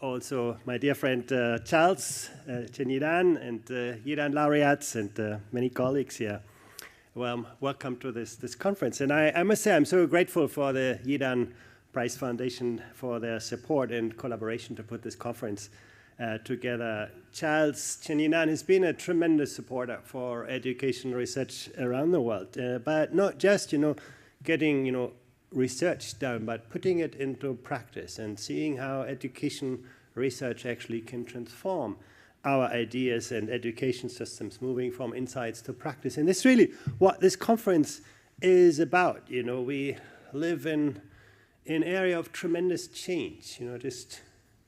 also my dear friend Charles, Chen Yidan, and Yidan laureates, and many colleagues here. Well, welcome to this conference. And I must say, I'm so grateful for the Yidan Prize Foundation for their support and collaboration to put this conference together. Charles Chen Yidan has been a tremendous supporter for education research around the world, but not just, getting, research done, but putting it into practice and seeing how education research actually can transform our ideas and education systems, moving from insights to practice. And this is really what this conference is about. We live in an area of tremendous change. Just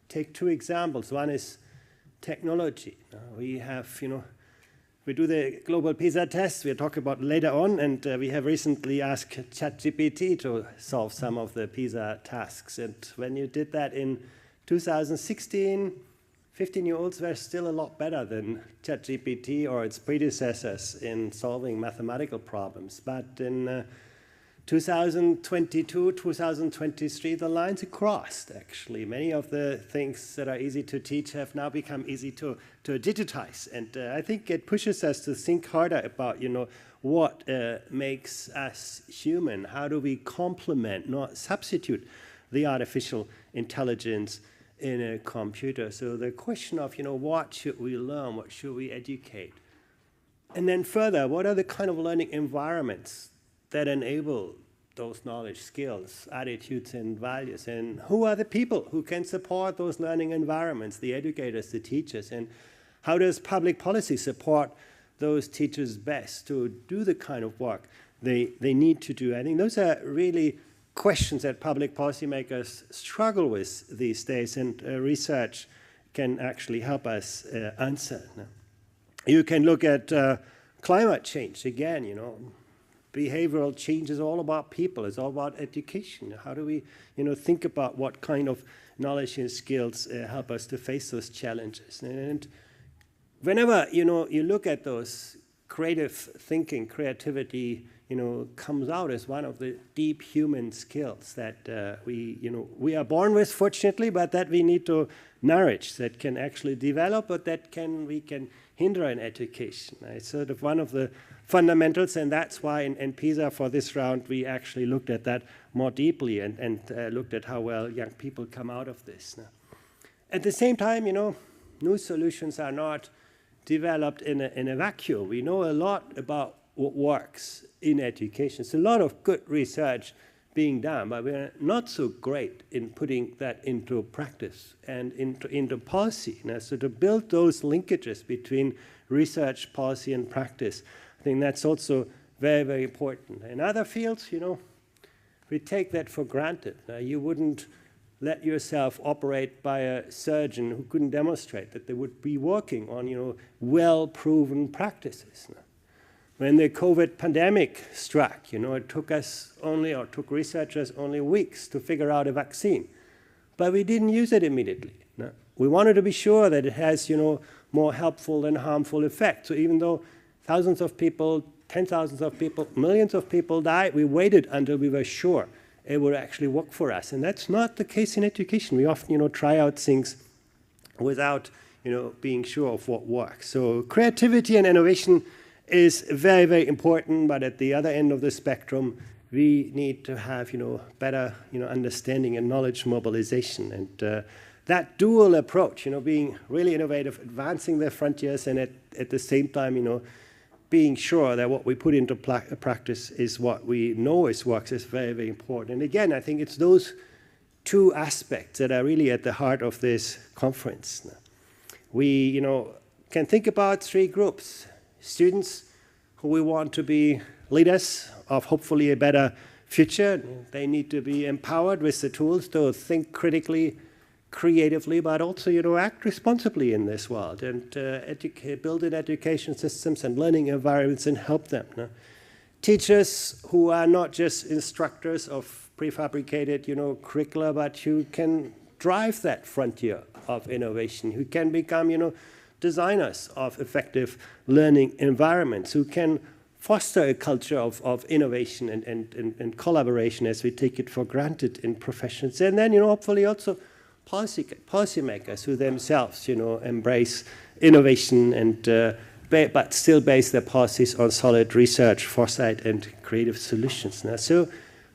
take two examples. One is technology. We have, we do the global PISA test. We'll talk about later on, and we have recently asked ChatGPT to solve some of the PISA tasks. And when you did that in 2016, 15-year-olds were still a lot better than ChatGPT or its predecessors in solving mathematical problems. But in 2022, 2023, the lines are crossed, actually. Many of the things that are easy to teach have now become easy to digitize. And I think it pushes us to think harder about, what makes us human? How do we complement, not substitute, the artificial intelligence in a computer? So the question of, what should we learn? What should we educate? And then further, what are the kind of learning environments that enable those knowledge, skills, attitudes, and values? And who are the people who can support those learning environments, the educators, the teachers? And how does public policy support those teachers best to do the kind of work they need to do? I think those are really questions that public policymakers struggle with these days, and research can actually help us answer. You can look at climate change again. Behavioral change is all about people. It's all about education. How do we, think about what kind of knowledge and skills help us to face those challenges? And whenever, you look at those, creative thinking, creativity, comes out as one of the deep human skills that we are born with, fortunately, but that we need to nourish, that can actually develop, but that we can hinder in education. It's sort of one of the fundamentals, and that's why in PISA for this round we actually looked at that more deeply and looked at how well young people come out of this. At the same time, new solutions are not developed in a vacuum. We know a lot about what works in education. It's a lot of good research being done, but we're not so great in putting that into practice and into policy. So to build those linkages between research, policy, and practice, I think that's also very, very important. In other fields, we take that for granted. You wouldn't let yourself operate by a surgeon who couldn't demonstrate that they would be working on, well-proven practices. When the COVID pandemic struck, it took took researchers only weeks to figure out a vaccine. But we didn't use it immediately. No. We wanted to be sure that it has, more helpful than harmful effects. So even though thousands of people, 10,000s of people, millions of people died, we waited until we were sure it would actually work for us. And that's not the case in education. We often, try out things without, being sure of what works. So creativity and innovation is very, very important, but at the other end of the spectrum, we need to have, better, understanding and knowledge mobilization. And that dual approach, being really innovative, advancing the frontiers, and at the same time, being sure that what we put into practice is what we know works is very, very important. And again, I think it's those two aspects that are really at the heart of this conference. We, can think about three groups. Students who we want to be leaders of hopefully a better future. They need to be empowered with the tools to think critically, creatively, but also, act responsibly in this world and build in education systems and learning environments and help them. Teachers who are not just instructors of prefabricated, curricula, but who can drive that frontier of innovation, who can become, designers of effective learning environments, who can foster a culture of innovation and collaboration as we take it for granted in professions. And then, hopefully also policymakers who themselves, embrace innovation and but still base their policies on solid research, foresight, and creative solutions. Now, so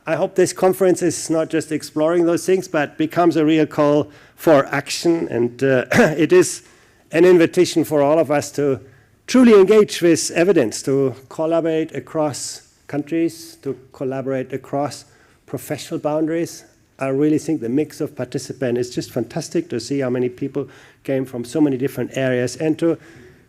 I hope this conference is not just exploring those things, but becomes a real call for action. And it is an invitation for all of us to truly engage with evidence, to collaborate across countries, to collaborate across professional boundaries. I really think the mix of participants is just fantastic to see how many people came from so many different areas, and to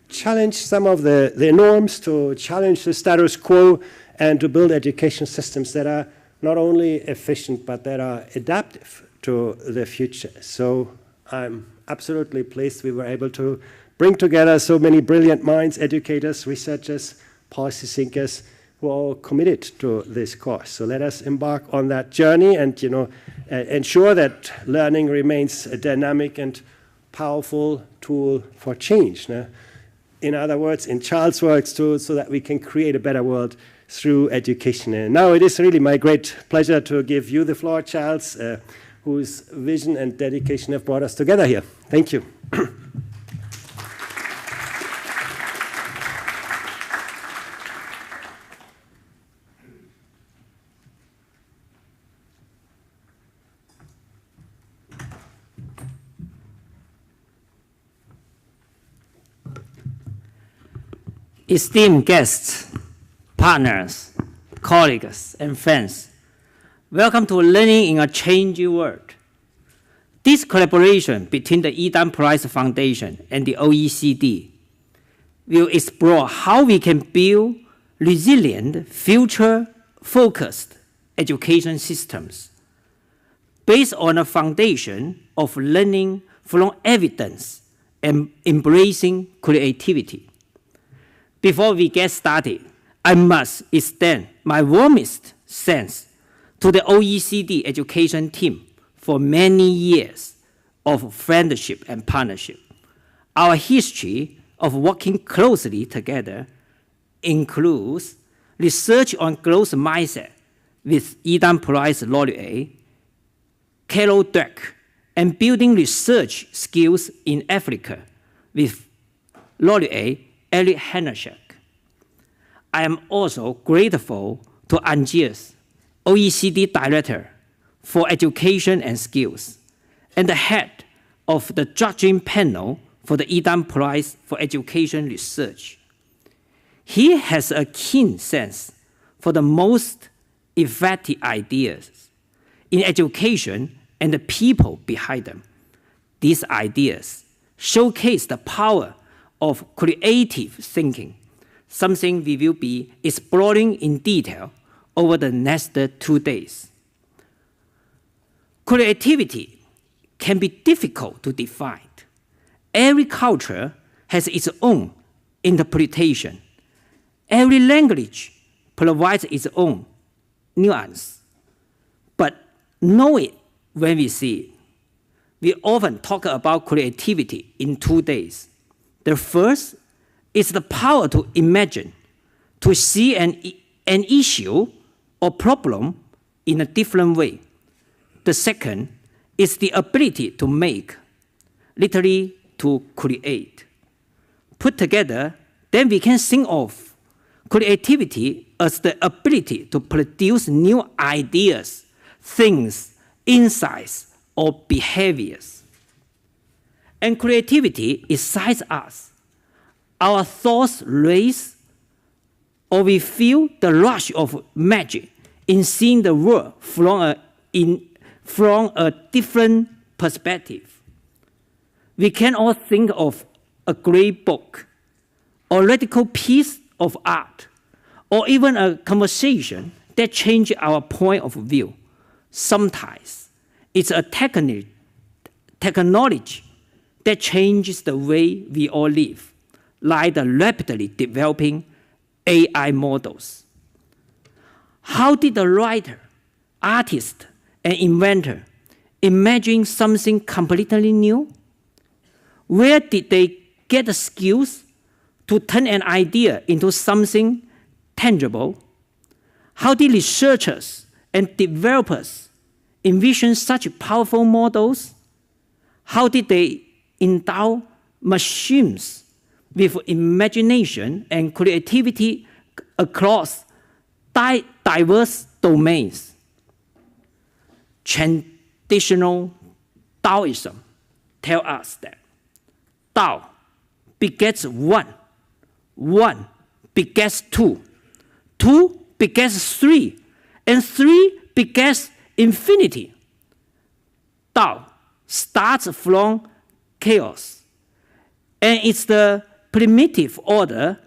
challenge some of the norms, to challenge the status quo, and to build education systems that are not only efficient, but that are adaptive to the future. So I'm absolutely pleased we were able to bring together so many brilliant minds, educators, researchers, policy thinkers, who are all committed to this course. So let us embark on that journey and ensure that learning remains a dynamic and powerful tool for change. In other words, in Charles' words, so that we can create a better world through education. And now it is really my great pleasure to give you the floor, Charles, whose vision and dedication have brought us together here. Thank you. Esteemed guests, partners, colleagues, and friends, welcome to Learning in a Changing World. This collaboration between the Eden Prize Foundation and the OECD will explore how we can build resilient, future-focused education systems based on a foundation of learning from evidence and embracing creativity. Before we get started, I must extend my warmest thanks to the OECD education team for many years of friendship and partnership. Our history of working closely together includes research on growth mindset with Eden Prize laureate Carol Dweck, and building research skills in Africa with laureate Eric Hanashek. I am also grateful to Angiers, OECD Director for Education and Skills, and the head of the judging panel for the Eden Prize for Education Research. He has a keen sense for the most effective ideas in education and the people behind them. These ideas showcase the power of creative thinking, something we will be exploring in detail over the next 2 days. Creativity can be difficult to define. Every culture has its own interpretation. Every language provides its own nuance. But know it when we see it. We often talk about creativity in 2 days. The first is the power to imagine, to see an issue or problem in a different way. The second is the ability to make, literally to create. Put together, then we can think of creativity as the ability to produce new ideas, things, insights, or behaviors. And creativity excites us. Our thoughts race, or we feel the rush of magic in seeing the world from a different perspective. We can all think of a great book, or radical piece of art, or even a conversation that changes our point of view. Sometimes it's a technology that changes the way we all live, like the rapidly developing AI models. How did the writer, artist, and inventor imagine something completely new? Where did they get the skills to turn an idea into something tangible? How did researchers and developers envision such powerful models? How did they endow machines with imagination and creativity across diverse domains? Traditional Taoism tells us that Tao begets one, one begets two, two begets three, and three begets infinity. Tao starts from chaos, and it's the primitive order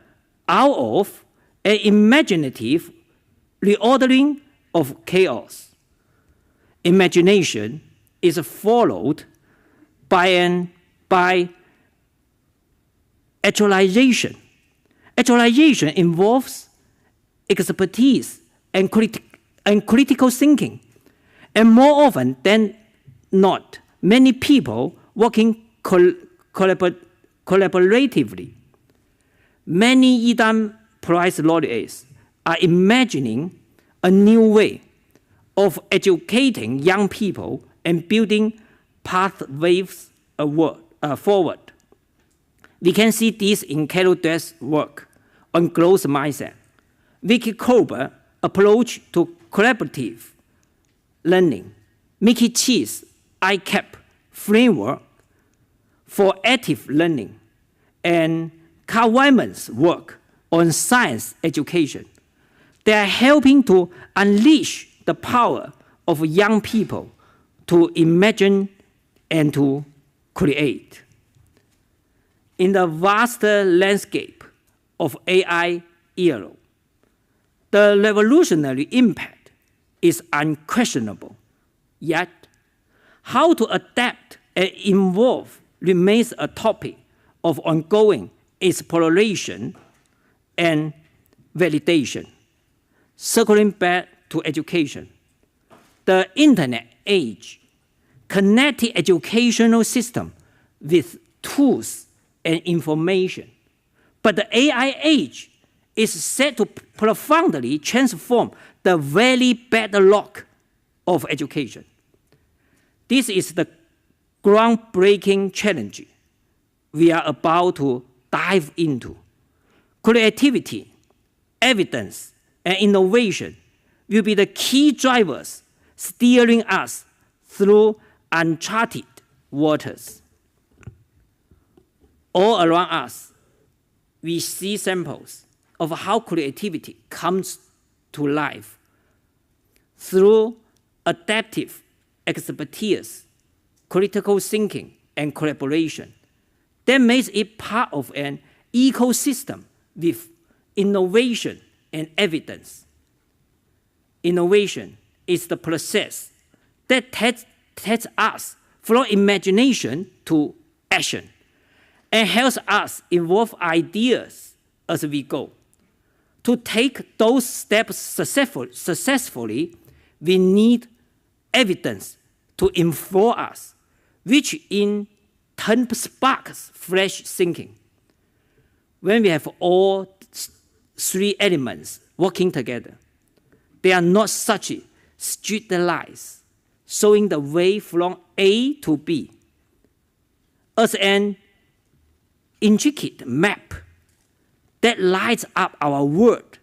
out of an imaginative reordering of chaos. Imagination is followed by actualization. Actualization involves expertise and critical thinking. And more often than not, many people working collaboratively. Many Eden Prize laureates are imagining a new way of educating young people and building pathways forward. We can see this in Carol Dweck's work on growth mindset. Vicky Colbert's approach to collaborative learning, Mickey Chi's ICAP framework for active learning, and Carl Wyman's work on science education. They are helping to unleash the power of young people to imagine and to create. In the vast landscape of AI era, the revolutionary impact is unquestionable. Yet, how to adapt and evolve remains a topic of ongoing exploration and validation. Circling back to education, the internet age connected educational system with tools and information. But the AI age is set to profoundly transform the very bedrock of education. This is the groundbreaking challenge we are about to dive into. Creativity, evidence, and innovation will be the key drivers steering us through uncharted waters. All around us, we see samples of how creativity comes to life through adaptive expertise, critical thinking, and collaboration. That makes it part of an ecosystem with innovation and evidence. Innovation is the process that takes us from imagination to action and helps us evolve ideas as we go. To take those steps successfully, we need evidence to inform us, which in turn sparks fresh thinking. When we have all three elements working together, they are not such strict lines, showing the way from A to B, as an intricate map that lights up our world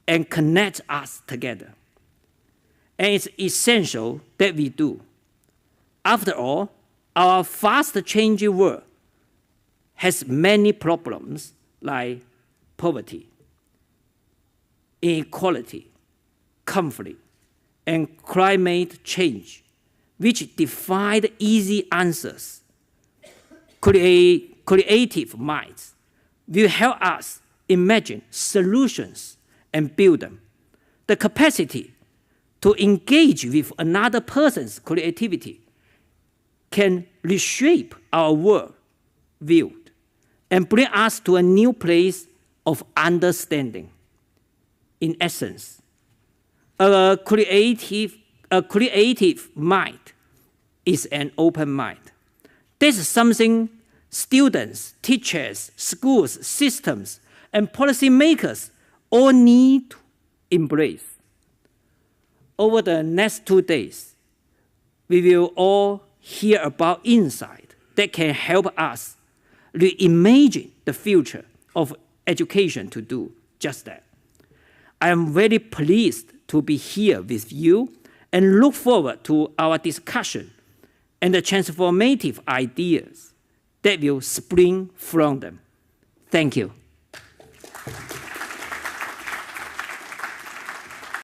and connects us together. And it's essential that we do. After all, our fast-changing world has many problems like poverty, inequality, conflict, and climate change, which defy the easy answers. Creative minds will help us imagine solutions and build them. The capacity to engage with another person's creativity can reshape our world view and bring us to a new place of understanding. In essence, a creative mind is an open mind. This is something students, teachers, schools, systems, and policymakers all need to embrace. Over the next 2 days, we will all hear about insight that can help us reimagine the future of education to do just that. I am very pleased to be here with you and look forward to our discussion and the transformative ideas that will spring from them. Thank you.